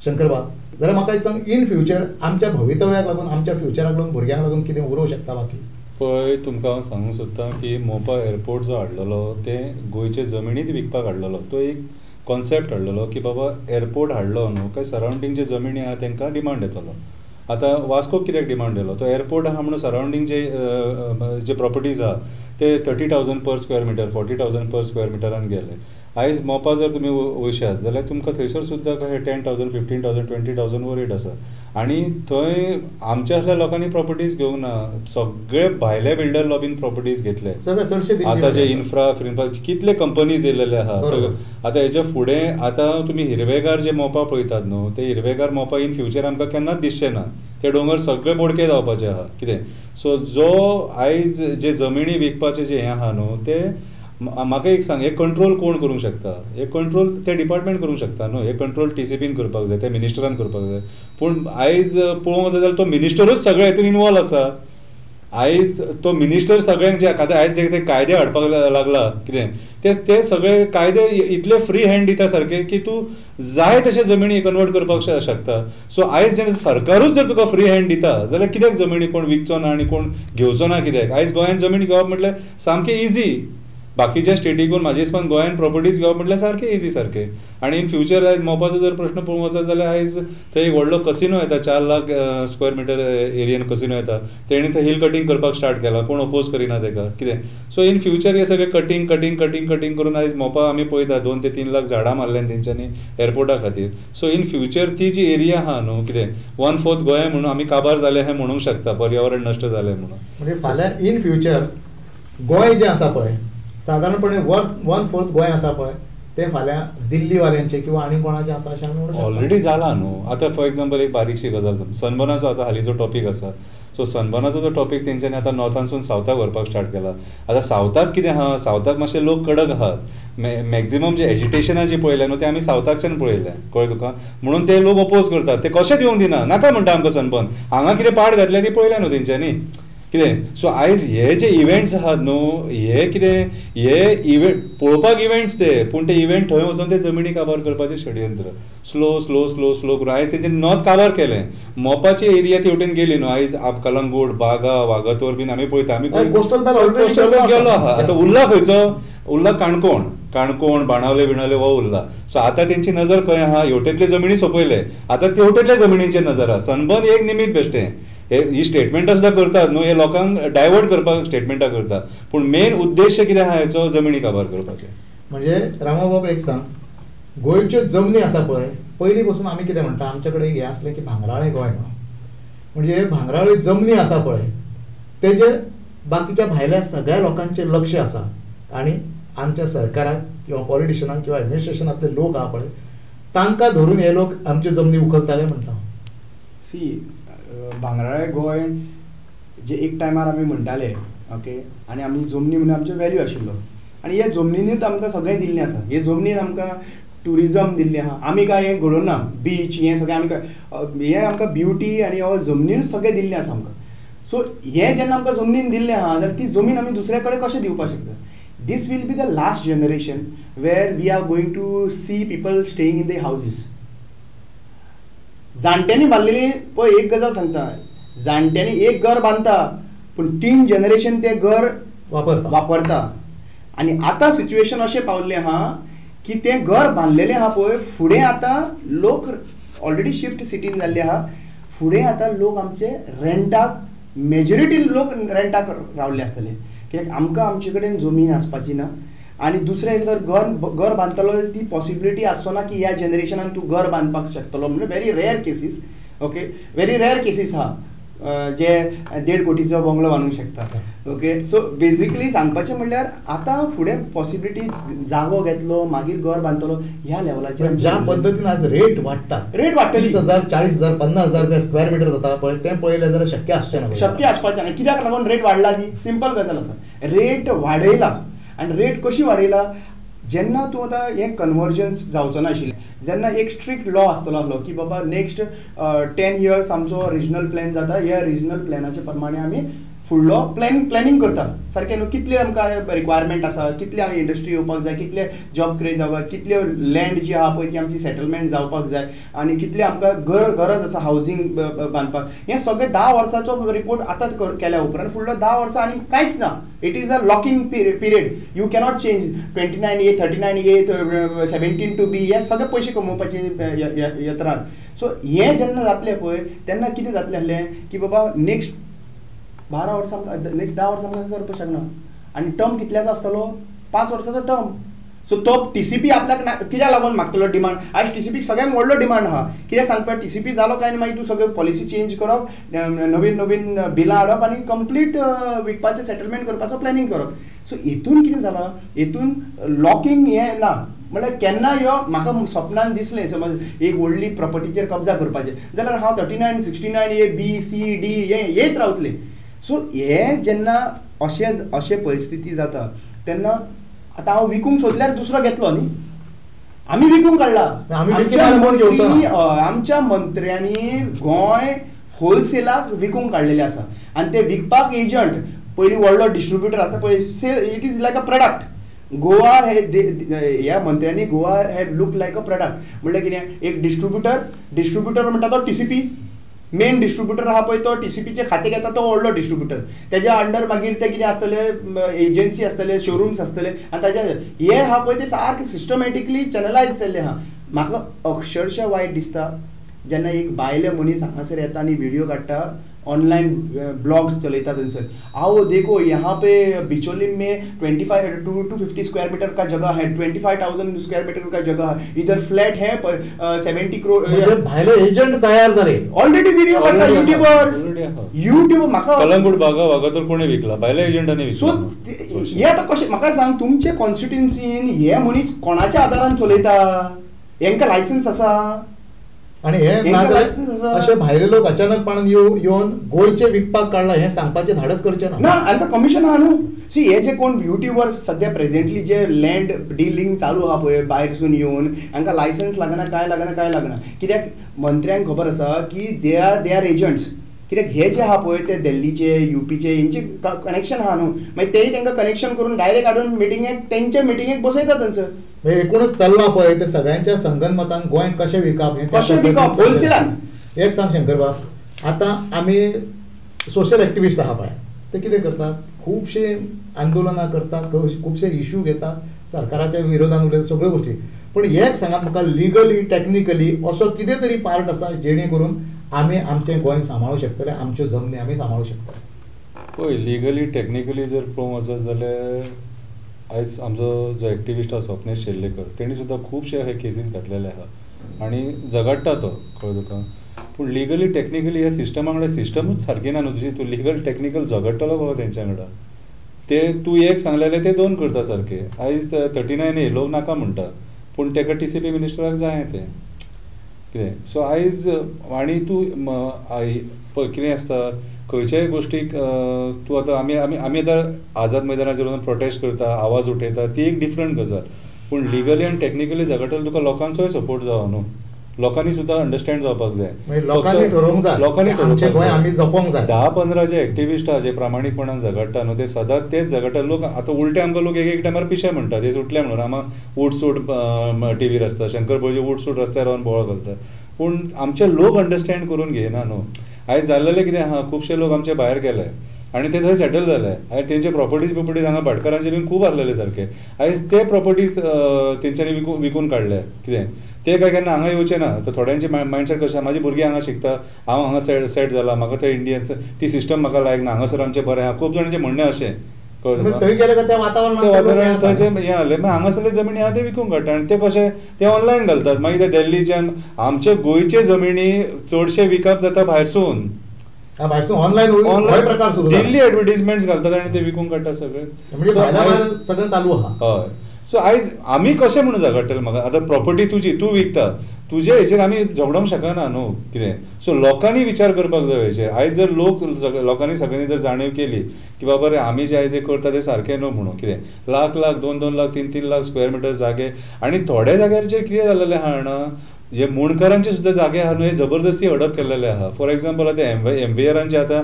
शंकरबाब जाल्यार म्हाका एक सांग इन फ्युचर आमच्या भवितव्याक लागून आमच्या फ्युचराक लागून भुरग्यांक लागून कितें उरोवंक शकता बाकी? पळय तुमकां हांव सांगूंक सोदतां की मोपा एअरपोर्ट जो हाडलेलो ते गोंयचे जमनींत विकपाक हाडलेलो. तो एक कॉन्सेप्ट हाडलेलो की बाबा एअरपोर्ट हाडलो न्हू काय सरावंडींग जे जमनी आहा तांकां डिमांड येतलो. आतां वास्कोक कित्याक डिमांड येयलो? तो एअरपोर्ट आहा म्हणून सरावंडींग जे प्रॉपर्टीज आहा ते 30,000 पर स्क्वेअर मिटर 40,000 पर स्क्वेअर मिटरान गेले. आयज मोपा जर तुमी वयशात जाल्यार तुमकां थंयसर सुद्दां कशें 10,000 15,000 20,000 वर रेट आसा. आनी थंय आमच्या असल्या लोकांनी प्रॉपर्टीज घेवंक ना. सगळे भायले बिल्डर लॉबीन प्रॉपर्टीज घेतले. आतां जे इन्फ्रा कितले कंपनीज येयलेले आहा. आतां हेजे फुडें आतां तुमी हिरवेगार जे मोपा पळयतात न्हू ते हिरवेगार मोपा इन फ्युचर आमकां केन्नाच दिसचें ना. ते दोंगर सगळे बोडके जावपाचे आहा कितें. सो जो आयज जे जमिनी विकपाचें जे हें आहा न्हू ते म्हाका एक सांग, हे कंट्रोल कोण करूंक शकता? हे कंट्रोल ते डिपार्टमेंट करूंक शकता न्हू. हे कंट्रोल TCPन करपाक जाय, ते मिनिस्टरान करपाक जाय. पूण आयज पळोवंक वचत जाल्यार तो मिनिस्टरूच सगळे हितून इनवॉल्व आसा. आयज तो मिनिस्टर सगळ्यांक जे आतां आयज जे कितें कायदे हाडपाक लागला कितें ते सगळे कायदे इतले फ्री हँड दिता सारके की तूं जाय तशे जमिनी कन्वर्ट करपाक शकता. सो आयज जेन्ना सरकारूच जर तुका फ्री हँड दिता जाल्यार कित्याक जमिनी कोण विकचो ना आनी कोण घेवचो ना कित्याक? आयज गोंयांत जमीन घेवप म्हटल्यार सामकें इजी. बाकीच्या स्टेटीकून म्हाजे हिसपान गोंयांत प्रॉपर्टीज घेवप म्हटल्यार सारकें इजी सारकें. आनी इन फ्युचर आयज मोपाचो जर प्रश्न पळोवंक वचत जाल्यार आयज थंय एक व्हडलो कसिनो येता, 4 लाख स्क्वेअर मिटर एरियेन कसिनो येता. तेणी थंय हिल कटींग करपाक स्टार्ट केला, कोण अपोज करिना ताका कितें. सो इन फ्युचर हे सगळे कटींग कटींग कटींग कटींग करून आयज मोपा आमी पळयता 2 ते 3 लाख झाडां मारल्यान तेंच्यांनी एअरपोर्टा खातीर. सो इन फ्युचर ती जी एरिया आहा न्हू कितें 1/4 गोंय म्हणून आमी काबार जाले हें म्हणूंक शकता, पर्यावरण नश्ट जालें म्हणून. म्हणजे फाल्यां इन फ्युचर गोंय जें आसा पळय सादारणपणे 1/4 गोंय आसा पळय ते फाल्यां दिल्ली वाल्यांचे किंवा आनी कोणाचें आसा अशें आमी ऑलरेडी जाला न्हू. आतां फॉर एक्झाम्पल एक बारीकशी गजाल, सनबर्नाचो आतां हालींचो टॉपीक आसा. सो सनबर्नाचो जो टॉपीक तेंच्यांनी आतां नॉर्थानसून सावथाक व्हरपाक स्टार्ट केला. आतां सावथाक कितें आहा, सावथाक मातशे लोक कडक आहात. मॅक्झिमम जे एज्युटेशनां जी पळयल्या न्हू ते आमी सावथाकच्यान पळयल्या, कळ्ळें तुका. म्हणून ते लोक अपोज करतात, ते कशें दिवंक दिना, नाका म्हणटा आमकां सनबर्न. हांगा कितें पाड घातल्या ती पळयल्या न्हू तेंच्यांनी कितें. सो आयज हे जे इव्हेंट्स आहात न्हू हे कितें हे इव्हेंट पळोवपाक इव्हेंट्स ते, पूण ते इव्हेंट थंय वचून ते जमिनी काबार करपाचें षडयंत्र स्लो स्लो स्लो स्लो करून आयज तेंचे नॉर्थ काबार केलें. मोपाची एरिया ती वटेन गेली न्हू. आयज कलंगूट, बागा, वागातोर बीन आमी पळयता, आमी गेलो आहा. आतां उरला खंयचो? उरला काणकोण बाणावले बिणावले वो उरला. सो आतां तेंची नजर खंय आहा? हेवटेंतले जमिनी सोंपयले, आतां ते हेवटेंतल्या जमिनींचेर नजर आहा. सनबर्न एक निमित बेश्टें. ही स्टेटमेंटां सुद्दां करतात न्हू, हे लोकांक डायवर्ट करपाक स्टेटमेंटां करतात, पूण मेन उद्देश कितें आहा हेचो? जमिनी काबार करपाचे. म्हणजे रामाबाब एक सांग, गोंयच्यो जमनी आसा पळय पयलीं पासून आमी कितें म्हणटा आमचे कडेन हें आसलें की भांगराळें गोंय म्हणून. म्हणजे भांगराळ्यो जमनी आसा पळय तेजेर बाकीच्या भायल्या सगळ्या लोकांचें लक्ष आसा. आनी आमच्या सरकाराक किंवा पॉलिटिशनाक किंवा एडमिनिस्ट्रेशनांतले लोक आहा पळय तांकां धरून हे लोक आमच्यो जमनी उखलताले म्हणटा. भांगराळें गोंय जे एक टायमार आमी म्हणटाले ओके, आनी आमी जमनी म्हणून आमचो व्हॅल्यू आशिल्लो. आनी हे जमनीनूच आमकां सगळें दिल्लें आसा. हे जमनीन आमकां टुरिजम दिल्लें आहा. आमी काय हें घडोवन ना, बीच हें सगळें आमी काय हें आमकां ब्युटी आनी हो जमनीनूच सगळें दिल्लें आसा आमकां. सो हें जेन्ना आमकां जमनीन दिल्लें आहा जाल्यार ती जमीन आमी दुसऱ्या कडेन कशें दिवपाक शकता? This will be the last generation where we are going to see people staying in their houses. जाणट्यांनी बांदलेली पळय एक गजाल सांगता, जाणट्यांनी एक घर बांदता पूण 3 जनरेशन ते घर वापरता. आनी आतां सिच्युएशन अशें पावल्लें आहा की तें घर बांदलेलें आहा पळय फुडें आतां लोक ऑलरेडी शिफ्ट सिटीन जाल्ले आहा. फुडें आतां लोक आमचे रेंटाक मेजॉरिटी लोक रेंटाक रावल्ले आसतले, कित्याक आमकां आमचे कडेन जमीन आसपाची ना. आनी दुसरें जर घर बांदतलो जाल्यार ती पॉसिबिलिटी आसचो ना की ह्या जनरेशनान तूं घर बांदपाक शकतलो. म्हणजे very rare cases okay, very rare cases आहा जे 1.5 कोटीचो बंगलो बांदूंक शकता ओके. सो बेजिकली सांगपाचें म्हणल्यार आतां फुडें पॉसिबिलिटी जागो घेतलो मागीर घर बांदतलो ह्या लेवलाचेर ज्या पद्दतीन आज रेट वाडटली 30,000 40,000 50,000 रुपया स्क्वेअर मिटर जाता पळय तें पळयलें जाल्यार शक्य आसचें ना. शक्य आसपाचें ना. कित्याक लागून रेट वाडला ती सिंपल गजाल आसा. रेट वाडयला आनी रेट कशी वाडयला? जेन्ना तूं आतां हें कन्वर्जन्स जावचो नाशिल्लें, जेन्ना एक स्ट्रिक्ट लॉ आसतलो आहलो की बाबा नेक्स्ट 10 years आमचो रिजनल प्लॅन जाता, ह्या रिजनल प्लॅनाचे प्रमाणे आमी फुडलो प्लॅनिंग करता सारकें न्हू. कितले आमकां रिक्वायरमेंट आसा, कितले आमी इंडस्ट्री येवपाक जाय, कितले जॉब क्रिएट जावपाक, कितले लँड जी आहा पळय ती आमची सेटलमेंट जावपाक जाय, आनी कितले आमकां गरज आसा हावजींग बांदपाक. हें सगळें 10 वर्साचो रिपोर्ट आतांच केल्या उपरांत फुडलो 10 वर्सां आनी कांयच ना. It is a locking period. You cannot change 29A 39A 17(2)B हे सगळे पयशे कमोवपाचे यत्रान. सो हें जेन्ना जातलें पळय तेन्ना कितें जातलें आसलें की बाबा नेक्स्ट 12 वर्सां आमकां नेक्स्ट 10 वर्सां आमकां करपाक शकना. आनी टर्म कितल्याचो आसतलो? 5 वर्साचो टर्म. सो तो TCP आपल्याक कित्याक लागून मागतलो डिमांड? आयज TCPक सगळ्यांत व्हडलो डिमांड आहा. कितें सांगपाक TCP जालो काय मागीर तूं सगळें पॉलिसी चेंज करप, नवीन बिलां हाडप आनी कंप्लीट विकपाचें सेटलमेंट करपाचो प्लॅनिंग करप. सो हेतून कितें जालां? हेतून लॉकिंग हें ना. म्हळ्यार केन्ना ह्यो म्हाका सपनान दिसलें समज एक व्हडली प्रॉपर्टीचेर कब्जा करपाचें जाल्यार हांव 39, 69 हे B, C, D हे येत रावतलें. सो हे जेन्ना अशे परिस्थिती जाता तेन्ना आतां हांव विकूंक सोदल्यार दुसरो घेतलो न्ही. आमी विकूंक काडला. आमच्या मंत्र्यांनी गोंय होलसेलाक विकूंक काडलेलें आसा आनी ते विकपाक एजंट पयलीं व्हडलो डिस्ट्रिब्युटर आसता पळय it is like a product. Goa ह्या मंत्र्यांनी Goa had look like a product. म्हणल्यार कितें एक डिस्ट्रिब्युटर म्हणटा तो TCP मेन डिस्ट्रिब्युटर आहा पळय तो TCPचे खाते घेता तो व्हडलो डिस्ट्रिब्युटर. तेज्या अंडर मागीर ते कितें आसतले एजन्सी आसतले शोरूम्स आसतले आनी ताच्या हे आहा पळय ते सारके सिस्टमॅटिकली चॅनलायज जाल्ले आहा. म्हाका अक्षरशः वायट दिसता जेन्ना एक भायले मनीस हांगासर येता आनी व्हिडिओ काडटा ऑनलाइन ब्लॉग्स चलयता थंयसर. आओ देखो यहाँ पे बिचोली में 25 to 50 स्क्वायर मीटर का जगह है, 25,000 स्क्वायर मीटर का जगह है, इधर फ्लैट है 70 करोड़. भायले एजंट तयार झाले ऑलरेडी व्हिडिओ काढता युट्यूबर्स. युट्यूब म्हाका कलंगूट भागा तर कोणी विकला भायल्या एजंटांनी विकला. सो हे आता कशें म्हाका सांग तुमचे कॉन्स्टिट्युएन्सीन हे मनीस कोणाच्या आदारान चलयता? हेंका लायसन्स आसा? आणि हे असे भायले लोक अचानकपणान येऊन गोंयचे विकपाक काढला हे सांगपाचे धाडस करचे ना. हांकां कमिशन आहा न्हू. सी हे जे कोण युट्यूबर्स सध्या प्रेझेंटली जे लँड डिलिंग चालू आहा पळय भायरसून येवन हांकां लायसन्स लागना काय लागना कित्याक मंत्र्यांक खबर आसा की दे आर एजंट्स. कित्याक हे जे आहा पळय ते दिल्लीचे UPचे हेंचे कनेक्शन आहा न्हू. मागीर तेय तांकां कनेक्शन करून डायरेक्ट हाडून तेंचे मिटिंगेक बसयता थंयसर. एकूणच चल्ला पळय ते सगळ्यांच्या संगनमतान गोंय कशें विकप होलसेलान. एक सांग शंकर बाब, आतां आमी सोशल एक्टिविस्ट आहा पळय ते कितें करतात? खुबशे आंदोलनां करतात, खुबशे इश्यू घेतात, सरकाराच्या विरोधान उलयतात, सगळ्यो गोष्टी. पण एक सांगात म्हाका लिगली टेक्निकली असो कितें तरी पार्ट आसा जेणे करून आमी आमचें गोंय सांबाळूं शकतले, आमच्यो जमनी आमी सांबाळूं शकतले? पळय लिगली टेक्निकली जर पळोवंक वचत जाल्यार आयज आमचो जो एक्टिविस्ट आसा स्वप्नेश शेल्लेकर तेणी सुद्दां खुबशे हे केसीस घातलेले आहा आनी झगडटा तो कळ्ळें तुका. पूण लिगली टेक्निकली ह्या सिस्टमा कडेन सिस्टमूच सारकी ना न्हू तुजी. तूं लिगल टेक्निकल झगडटलो बाबा तेंच्या कडेन. ते तूं एक सांगलेलें ते दोन करता सारके. आयज 39A लोक नाका म्हणटा पूण ताका TCP मिनिस्टराक जाय तें कितें. सो आयज आनी तूं कितें आसता खंयच्याय गोष्टीक तूं आतां आमी आतां आझाद मैदानाचेर वचून प्रोटेस्ट करता, आवाज उठयता, ती एक डिफरंट गजाल. पूण लिगली आनी टेक्निकली झगडटलो तुका लोकांचोय सपोर्ट जावो न्हू. लोकांनी सुद्दां अंडरस्टँड जावपाक जाय. लोकांनी ठरोवंक जाय 10-15 जे एक्टिविस्ट आहा जे प्रामाणीकपणान झगडटा न्हू ते सदांच तेच झगडटा. लोक आतां उलटे आमकां लोक एक टायमार पिशे म्हणटा ते सुटले म्हणून. आमकां उठसूट टीव्हीर आसता, शंकर पळयचे उठसूट रस्त्यार रावन बोवाळ घालता. पूण आमचे लोक अंडरस्टँड करून घेयना न्हू. आयज जाल्लेलें कितें आहा खुबशे लोक आमचे भायर गेले आनी ते थंय सेटल जाले. आयज तेंचे प्रॉपर्टीज हांगा भाटकारांचे बीन खूब आसलेले सारके. आयज ते प्रॉपर्टीज तेंच्यांनी विकून काडले. कितें ते काय केन्ना हांगा येवचे ना. थोड्यांचे मायंडसेट कशें म्हाजी भुरगीं हांगा शिकता, हांव हांगा सेट जाला, म्हाका थंय इंडियन ती सिस्टम म्हाका लायक ना, हांगासर आमचें बरें आहा. खूब जाणांचें म्हणणें अशें वातावरण थंय ते हें जालें. मागीर हांगासरले जमिनी आहा ते विकूंक काडटा आनी ते कशें ते ऑनलायन घालतात. मागीर ते दिल्लीच्यान आमचे गोंयचे जमिनी चडशे विकप जाता भायरसून. दिल्ली एडवर्टिजमेंट्स घालतात आनी ते विकूंक काडटा सगळे. सगळें चालू आहा. हय. सो आयज आमी कशें म्हणून झगडटले? म्हाका आतां प्रॉपर्टी तुजी तूं विकता, तुजे हेचेर आमी झगडोंक शकना न्हू कितें. सो लोकांनी विचार करपाक जाय हेचेर. आयज जर लोकांनी सगळ्यांनी जर जाणीव केली की बाबा रे आमी जे आयज करता ते सारकें न्हू म्हणून कितें. लाख 2-2 लाख 3-3 लाख स्क्वेअर मिटर जागे आनी थोड्या जाग्याचेर कितें जाल्लेलें आहा जाणा जे मुणकारांचे सुद्दां जागे आहा न्हू हे जबरदस्ती हडप केल्लेले आहा. फॉर एक्झाम्पल आतां MVRांचे आतां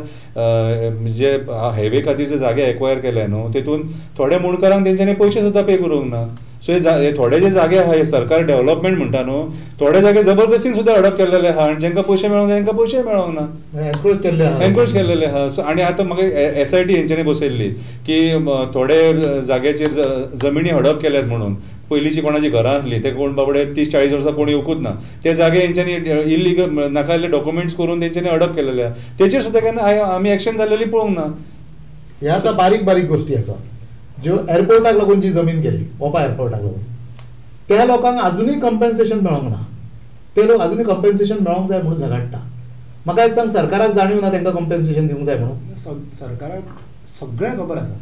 जे हायवे खातीर जे जागे एक्वायर केले न्हू तेतून थोड्या मुणकारांक तेंच्यांनी पयशे सुद्दां पे करूंक ना. सो हे थोडे जे जागे आहा हे सरकार डेव्हलपमेंट म्हणटा न्हू थोडे जागे जबरदस्तीन सुद्दां हडप केल्लेले आहा आनी जेंकां पयशे मेळोंक जाय तांकां पयशे मेळोंक ना. एनक्रोच केल्लेले आहा. सो आनी आतां म्हाका SIT हेंच्यांनी बसयल्ली की थोडे जाग्याचेर जमिनी हडप केल्यात म्हणून. पयलींची कोणाची घरां आसली ते कोण बाबडे 30-40 वर्सां कोण येवकूच ना. ते जागे हेंच्यांनी इलिगल नाका जाल्ले डॉक्युमेंट्स करून तेंच्यांनी हडप केलेले आहा. तेचेर सुद्दां केन्ना आमी एक्शन जाल्लेली पळोवंक ना. ह्या आतां बारीक बारीक गोश्टी आसा ज्यो एअरपोर्टाक लागून जी जमीन गेली ओपा एअरपोर्टाक लागून त्या लोकांक अजूनय कंपेन्सेशन मेळोंक ना. ते लोक अजूनय कंपेन्सेशन मेळोंक जाय म्हणून झगडटा. म्हाका एक सांग सरकाराक जाणीव ना तांकां कंपेन्सेशन दिवंक जाय म्हणून? सरकाराक सगळें खबर आसा.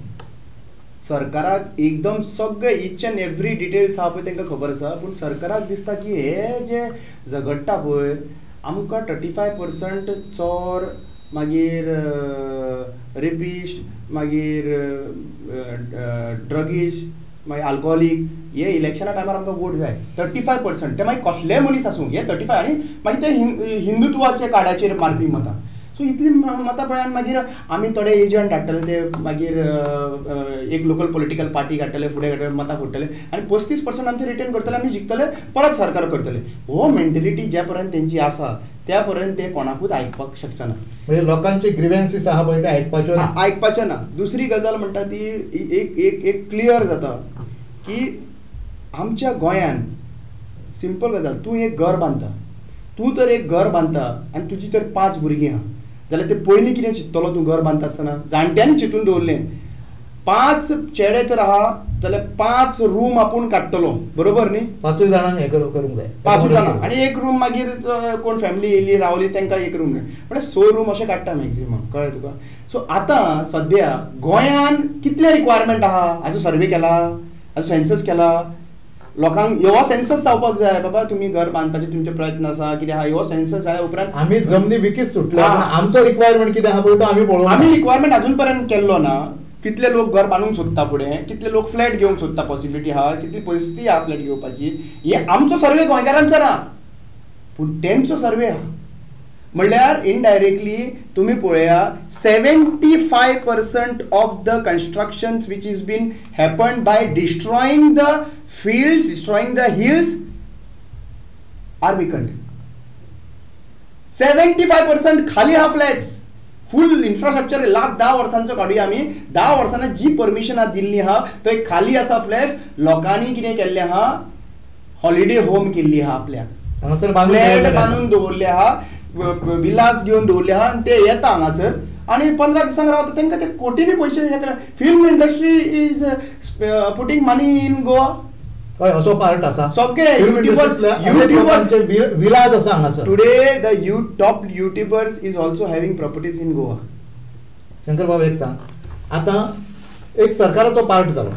सरकाराक एकदम सगळे इच अँड एवरी डिटेल्स आहा पळय तांकां खबर आसा, पूण सरकाराक दिसता की हे जे झगडटा पळय आमकां 35% चोर, मागीर रेपिस्ट, मागीर ड्रगिस्ट, मागीर आल्कोहोलीक, हे इलेक्शना टायमार आमकां वोट जाय 35%. ते मागीर कसलेय मनीस आसूं, हे 35 आनी मागीर ते हिंदुत्वाच्या कार्डाचेर मारपी मतां. सो इतली मतां पळय, आनी मागीर आमी थोडे एजंट हाडटले, ते मागीर एक लोकल पॉलिटिकल पार्टी काडटले, फुडें काडटले, मतां फोडटले आनी 35% आमचे रिटर्न करतले, आमी जिखतले, परत सरकार करतले. हो मेंटेलिटी जे पर्यंत तेंची आसा त्या पर्यंत ते कोणाकूच आयकपाक शकचे ना. म्हणजे लोकांचे ग्रिव्हन्सीस आहा पळय ते आयकपाचे ना. दुसरी गजाल म्हणटा ती एक क्लियर जाता की आमच्या गोंयान सिंपल गजाल, तूं एक घर बांदता, तूं तर एक घर बांदता आनी तुजी तर 5 भुरगीं आहा जाल्यार ते पयलीं कितें चिंततलो तूं घर बांदता आसतना? जाणट्यांनी चिंतून दवरलें 5 चेडे तर आहा जाल्यार 5 रूम आपूण काडटलो, बरोबर न्ही? 5 जाणांक हे करूंक जाय, 5 जाणां, आनी एक रूम मागीर कोण फॅमिली येयली रावली तांकां एक रूम, म्हणजे 6 रूम अशें काडटा मॅक्झिमम, कळ्ळें तुका? सो आतां सद्या गोंयान कितले रिक्वायरमेंट आहा? हाजो सर्वे केला, हाजो सेन्सस केला, लोकांक हो सेन्सस जावपाक जाय, बाबा तुमी घर बांदपाचे तुमचे प्रयत्न आसा कितें आहा, हो सेन्सस जाल्या उपरांत आमी जमनी विकीच सुटले, आमचो रिक्वायरमेंट कितें आहा पळय तो आमी पळोवंक, आमी रिक्वायरमेंट अजून पर्यंत केल्लो ना. कितले लोक घर बांदूंक सोदता फुडें, कितले लोक फ्लॅट घेवंक सोदता, पॉसिबिलिटी आहा, कितली परिस्थिती आहा फ्लॅट घेवपाची, हे आमचो सर्वे गोंयकारांचो ना, पूण तेंचो सर्वे आहा. म्हणल्यार इनडायरेक्टली तुमी पळया 75% of the constructions which is been happened by destroying the fields, destroying the hills are vacant. 75% खाली हा फ्लॅट्स, फुल इन्फ्रास्ट्रक्चर लास्ट 10 वर्सांचो काडुया आमी. 10 वर्सांनी जी परमिशन दिल्ली आहा थंय खाली आसा फ्लॅट्स, लोकांनी कितें केल्लें आहा, हॉलिडे होम केल्ली आहा, आपल्याक फ्लॅट बांदून दवरले आहा, विलास घेवन दवरले आहा, आनी ते येता हांगासर आणि 15 दिसांक रावता, तांकां ते कोटींनी पयशे हे केला. Film industry is putting money in Goa. हय, असो पार्ट आसा. सगळे युट्यूबरचे विलाज आसा हांगासर. Today the top YouTubers is also having properties in Goa. Shankar बाबा एक सांग, आता एक सरकाराचो पार्ट जालो,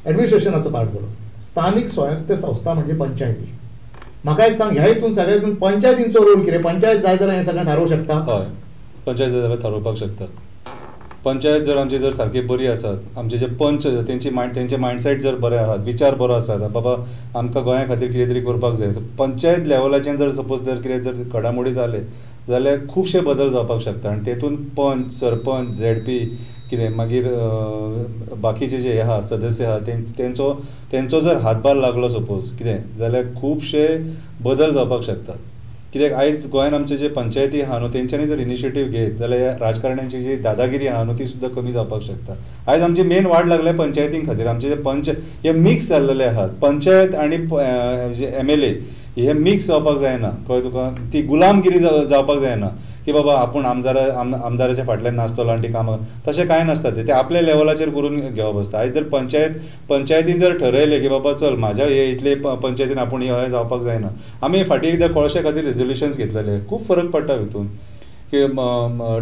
ऍडमिनिस्ट्रेशनाचो पार्ट जालो, स्थानिक स्वयंसेवी संस्था म्हणजे पंचायती. म्हाका एक सांग, ह्या हितून सगळ्यात पंचायतींचो रोल कितें? पंचायत जाय जाल्यार हें सगळें थारोवंक शकता? हय, पंचायत जाय जाल्यार थारोवपाक शकता. पंचायत जर आमची जर सारकी बरी आसात, आमचे जे पंच तेंचे मायंडसेट जर बरे आसात, विचार बरो आसा, बाबा आमकां गोंया खातीर कितें तरी करपाक जाय, पंचायत लेवलाचेर जर सपोज जर कितें जर घडामोडी जाले जाल्यार खुबशे बदल जावपाक शकता. आनी तेतून पंच, सरपंच, झेडपी कितें मागीर बाकीचे जे आहा सदस्य आहा तेंचो जर हातभार लागलो सपोज कितें जाल्यार खुबशे बदल जावपाक शकतात. कित्याक आयज गोंयान आमचे जे पंचायती आहा न्हू तेंच्यांनी जर इनिशिएटीव घेत जाल्यार राजकारण्यांची जी दादागिरी आहा न्हू ती सुद्दां कमी जावपाक शकता. आयज आमची मेन वाड लागल्या पंचायतीं खातीर. आमचे जे पंच हे मिक्स जाल्लेले आहात, पंचायत आनी जे MLA हे मिक्स जावपाक जायना, कळ्ळें तुका? ती गुलामगिरी जावपाक जायना की बाबा आपूण आमदाराच्या फाटल्यान नासतलो आनी ती कामां, तशें कांय नासता. ते आपल्या लेवलाचेर करून घेवप आसता. आयज जर पंचायतीन जर ठरयलें की बाबा चल म्हाज्या हे इतले पंचायतीन आपूण हे जावपाक जायना, आमी फाटीं एकदां कोळशे खातीर रेजोल्युशन्स घेतलेले, खूब फरक पडटा हितून की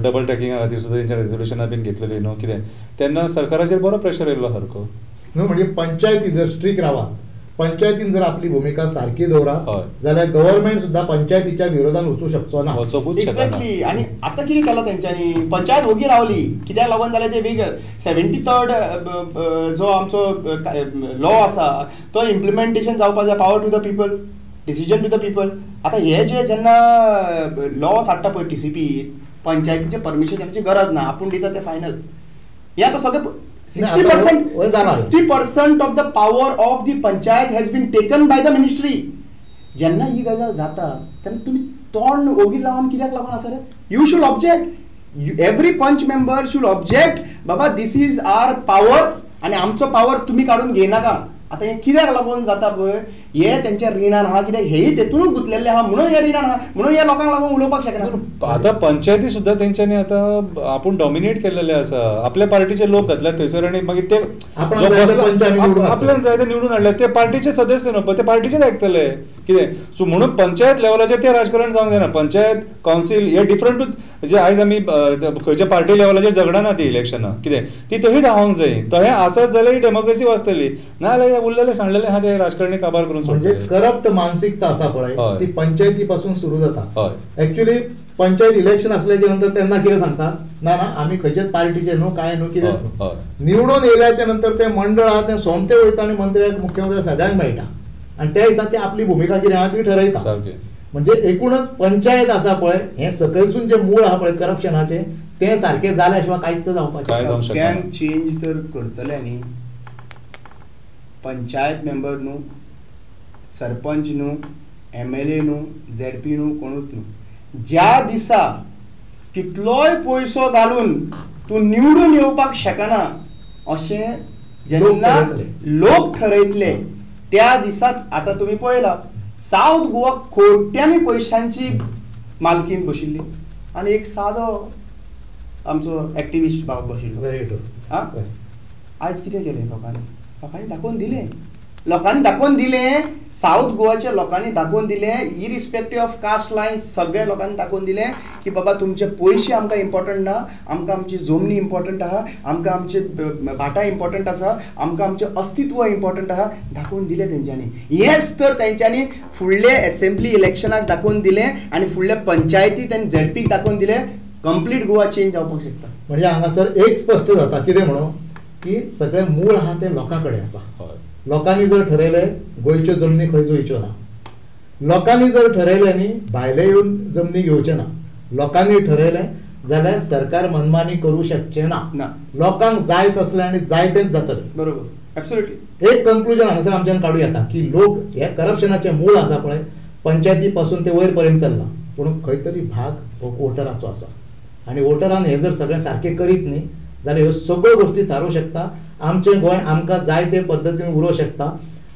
डबल ट्रॅकिंगा खातीर सुद्दां तेंच्या रेजोल्युशनां बीन घेतलेलीं न्हू कितें, तेन्ना सरकाराचेर बरो प्रेशर येयल्लो सारको न्हू. म्हणजे पंचायती जर स्ट्रीक रावात, पंचायतीन जर आपली भूमिका सारकी दवरात जाल्यार गव्हर्नमेंट सुद्धा पंचायतीच्या विरोधात वचूंक शकचो ना. एक्झॅक्टली. आणि आता कितें केलां तेंच्यांनी, पंचायत ओगी रावली, कित्याक लागून जाल्यार ते 73rd जो आमचो लॉ आसा तो इम्प्लिमेंटेशन जावपाक जाय. Power to the people, decision to the people. आता हे जेन्ना लॉ हाडटा पळय TCP, पंचायतीचे परमिशन घेवपाची गरज ना, आपूण दिता ते फायनल. हे आता सगळे 60% of the power of the panchayat has been taken by the ministry. जेन्ना ही गजाल जाता तेन्ना तुम्ही तोंड ओगी लावन कित्याक लागून आसा रे? You should object. Every panch member should object, बाबा दिस इज आवर पावर आणि आमचो पावर तुम्ही काढून घेनाका. आता हे कित्याक लागून जाता पळय, हे त्यांच्या रिणान आहा कित्याक हेय तेतूनच गुंतलेले आहा म्हणून हे रिणान आहा, म्हणून ह्या लोकांक लागून उलोवपाक शकना. आता पंचायती सुद्धा तेंच्यांनी आता आपूण डॉमिनेट केलेले आसा, आपल्या पार्टीचे लोक घातल्या थंयसर आनी मागीर ते आपल्यान जाय ते निवडून हाडले, ते पार्टीचे सदस्य न्हू ते पार्टीचेच आयकतले कितें. सो म्हणून पंचायत लेवलाचेर ते राजकारण जावंक जायना. पंचायत कावन्सील हे डिफरंटूच जे आयज आमी खंयच्या पार्टी लेवलाचेर झगडना ती इलेक्शनां कितें ती तशी जावंक जाय. तशें आसत जाल्यार ही डेमोक्रेसी वाचतली, नाजाल्यार उरलेले सांडलेले आहा ते राजकारणी काबार करून म्हणजे करप्ट मानसिकता आसा पळय ती पंचायती पासून सुरू जाता. ऍक्च्युली पंचायत इलेक्शन असल्याच्या नंतर त्यांना कितें सांगता, ना ना आमी खंयच्याच पार्टीचे न्हू काय न्हू कितें. निवडून येयल्याच्या नंतर ते मंडळ आहा ते सोमते वयता आनी मंत्र्याक मुख्यमंत्र्याक सगळ्यांक मेळटा आनी त्या दिसा ती आपली भुमिका कितें आहा ती ठरयता. म्हणजे एकूणच पंचायत आसा पळय हे सकयलसून जे मूळ आहा पळय करप्शनाचे ते सारखे जाल्या शिवाय कांयच जावपाचें. सगळ्यांक चेंज तर करतले न्ही, पंचायत मेंबर न्हू, सरपंच न्हू, MLA न्हू, ZP न्हू, कोणूच न्हू. ज्या दिसा कितलोय पयसो घालून तूं निवडून येवपाक शकना अशें जेन्ना लोक ठरयतले त्या दिसात. आता तुम्ही पळयला साऊथ गोवा कोट्यांनी पयशांची मालकीन बशिल्ली आनी एक सादो आमचो एक्टिविस्ट बाब बशिल्लो. आयज कितें केलें लोकांनी दाखोवन दिलें साऊथ गोवाच्या लोकांनी दाखोवन दिलें इरिस्पेक्टीव ऑफ कास्ट लायन सगळ्या लोकांनी दाखोवन दिलें की बाबा तुमचे पयशे आमकां इम्पॉर्टंट ना, आमकां आमची जमनी इम्पॉर्टंट आहा, आमकां आमचे भाटां इम्पॉर्टंट आसा, आमकां आमचें अस्तित्व इम्पॉर्टंट आहा. दाखोवन दिलें तेंच्यांनी. हेच तर तेंच्यांनी फुडले असेंब्ली इलेक्शनाक दाखोवन दिलें आनी फुडल्या पंचायती तेंनी ZPक दाखोवन दिलें. कंप्लीट गोवा चेंज जावपाक शकता. म्हणजे हांगासर एक स्पश्ट जाता कितें म्हणून की सगळे मूळ आहा ते लोकां कडेन आसा. लोकांनी जर ठरयलें गोंयच्यो जमनी खंय वयच्यो ना, लोकांनी जर ठरयलें न्ही भायले येवन जमनी घेवचे ना, लोकांनी ठरयलें जाल्यार सरकार मनमानी करूं शकचें ना. लोकांक जाय तसलें आनी जाय तेंच जातलें. बरोबर, एब्सोल्युटली. एक कन्क्लुजन हांगासर आमच्यान काडूं येता की लोक हे करप्शनाचे मूळ आसा पळय पंचायती पासून ते वयर पर्यंत चल्ला, पूण खंय तरी भाग हो वोटराचो आसा आनी वोटरान हे जर सगळें सारकें करीत न्ही जाल्यार ह्यो सगळ्यो गोश्टी थारोवंक शकता. आमचें गोंय आमकां जाय ते पद्दतीन उरोवंक शकता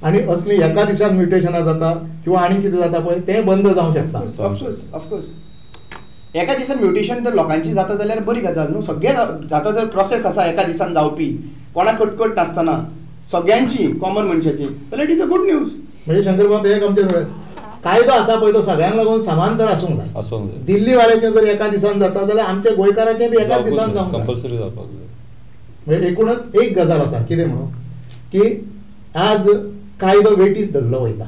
आनी असली एका दिसान म्युटेशनां जाता किंवा आनी कितें जाता पळय तें बंद जावंक शकता. ऑफकोर्स एका दिसान म्युटेशन तर लोकांची जाता जाल्यार बरी गजाल न्हू. सगळे जाता जर प्रोसेस आसा एका दिसान जावपी कोणाक कटकट नासतना सगळ्यांची कॉमन मनशाची जाल्यार it is a good news. म्हणजे शंकरबाब एक आमचे कायदो आसा पळय तो सगळ्यांक लागून समांतर आसूंक जाय. दिल्ली वाल्याचें जर एका दिसान जाता जाल्यार आमच्या गोंयकारांचें बी एकाच दिसान जावंक कंपल्सरी जावपाक जाय. म्हणजे एकूणच एक गजाल आसा कितें म्हणून की आज कायदो वेटीस धरलो वयता.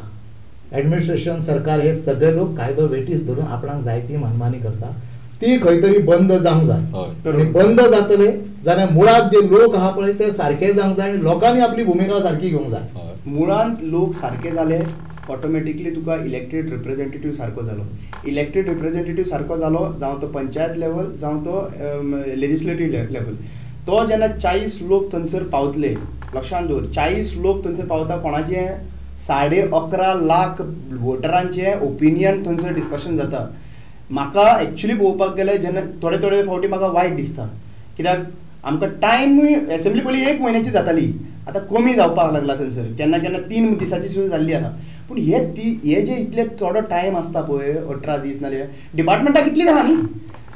ऍडमिनिस्ट्रेशन सरकार हे सगळे लोक कायदो वेटीस धरून आपणाक जाय ती मनमानी करता. ती खंय तरी बंद जावंक जाय. बंद जातले जाल्यार मुळात जे लोक आहा पळय ते सारखे जावंक जाय आनी लोकांनी आपली भुमिका सारकी घेवंक जाय. मुळांत लोक सारके जाले ऑटोमॅटिकली तुका इलेक्टेड रिप्रेझेंटेटिव्ह सारको जालो. इलेक्टेड रिप्रेझेंटेटिव्ह सारको जालो जावं तो पंचायत लेवल जावं तो लेजिस्लेटिव्ह लेवल. तो जेन्ना 40 लोक थंयसर पावतले, लक्षांत दवर 40 लोक थंयसर पावता, कोणाचे 11.5 लाख वोटरांचे ओपिनियन थंयसर डिस्कशन जाता. म्हाका एक्चुली पळोवपाक गेल्यार जेन्ना थोडे फावटी म्हाका वायट दिसता कित्याक आमकां टायमूय असेंब्ली पयलीं 1 म्हयन्याची जाताली, आतां कमी जावपाक लागला थंयसर, केन्ना केन्ना 3 दिसाची सुद्दां जाल्ली आसा. पूण हे जे इतले थोडो टायम आसता पळय 18 दीस नाल्यार डिपार्टमेंटाक इतलीच आहा न्ही.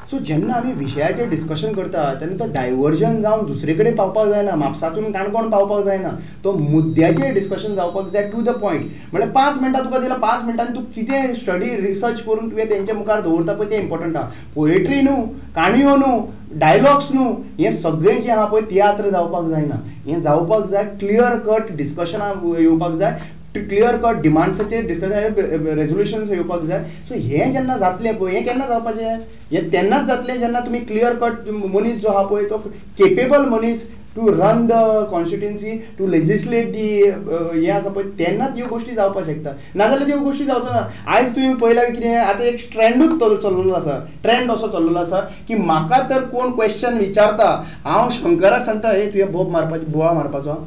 सो जेन्ना आमी विशयाचेर डिस्कशन करता तेन्ना तो डायवर्जन जावन दुसरे कडेन पावपाक जायना, म्हापसासून काणकोण पावपाक जायना. तो मुद्द्याचेर डिस्कशन जावपाक जाय टू द पॉयंट. म्हळ्यार 5 मिनटां तुका दिला, 5 मिनटांनी तूं कितें स्टडी रिसर्च करून तुवें तेंच्या मुखार दवरता पळय तें इम्पॉर्टंट आहा. पोएट्री न्हू, काणयो न्हू, डायलॉग्स न्हू, हें सगळें जें आहा पळय तियात्र जावपाक जायना. हें जावपाक जाय क्लियर कट डिस्कशनां येवपाक जाय, क्लियर कट डिमांड्साचेर डिस्कशन रेजोल्युशन्स येवपाक जाय. सो हें जेन्ना जातलें पळय हें केन्ना जावपाचें, हें तेन्नाच जातलें जेन्ना तुमी क्लियर कट मनीस जो आहा पळय तो केपेबल मनीस to run the constituency to legislate दी हें आसा पळय तेन्नाच ह्यो गोश्टी जावपाक शकता. नाजाल्यार ह्यो गोश्टी जावचो ना. आयज तुमी पळयलां कितें आतां एक ट्रेंडूच चल्लेलो आसा, ट्रेंड असो चल्लेलो आसा की म्हाका तर कोण क्वेश्चन विचारता हांव शंकराक सांगता हे तुवें बोवाळ मारपाचो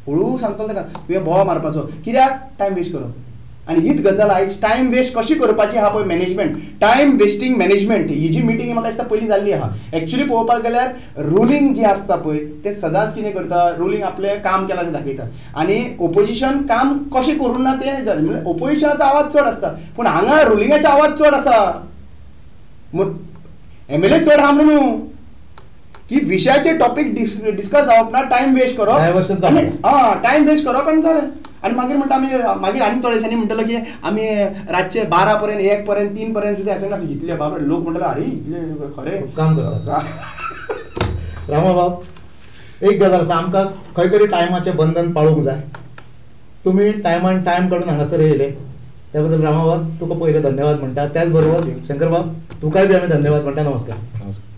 हळू सांगतलो ताका तुवें बोवाळ मारपाचो कित्याक टायम वेस्ट करप. आणि हीच गजाल आयज टायम वेस्ट कशी करपाची आहा पळय मॅनेजमेंट, टायम वेस्टिंग मॅनेजमेंट ही जी मिटींग म्हाका दिसता पयलीं जाल्ली आहा. एक्चुअली पळोवपाक गेल्यार रुलींग जी आसता पळय ते सदांच कितें करता, रुलींग आपलें काम केलां तें दाखयता आनी ओपोजिशन काम कशें करूं ना तें म्हणजे ओपोजिशनाचो आवाज चड आसता पूण हांगा रुलिंगाचो आवाज चड आसा. MLA चड आहा म्हणून की विशयाचे टॉपिक डिस्कस जावप ना, टायम वेस्ट करप टायम वेस्ट करप आनी जालें. आनी मागीर म्हणटा आमी मागीर आनी थोड्या दिसांनी म्हणटलो की आमी रातचे 12 पर्यंत 1 पर्यंत 3 पर्यंत सुद्दां आसना इतले बाबा लोक म्हणटलो अरे इतले खरें काम करता. रामाबाब एक गजाल आसा, आमकां खंय तरी टायमाचें बंधन पाळूंक जाय. तुमी टायमान टायम काडून हांगासर येयले त्या बद्दल रामाबाब तुका पयले धन्यवाद म्हणटा. त्याच बरोबर शंकरबाब तुकाय बी आमी धन्यवाद म्हणटा. नमस्कार. नमस्कार.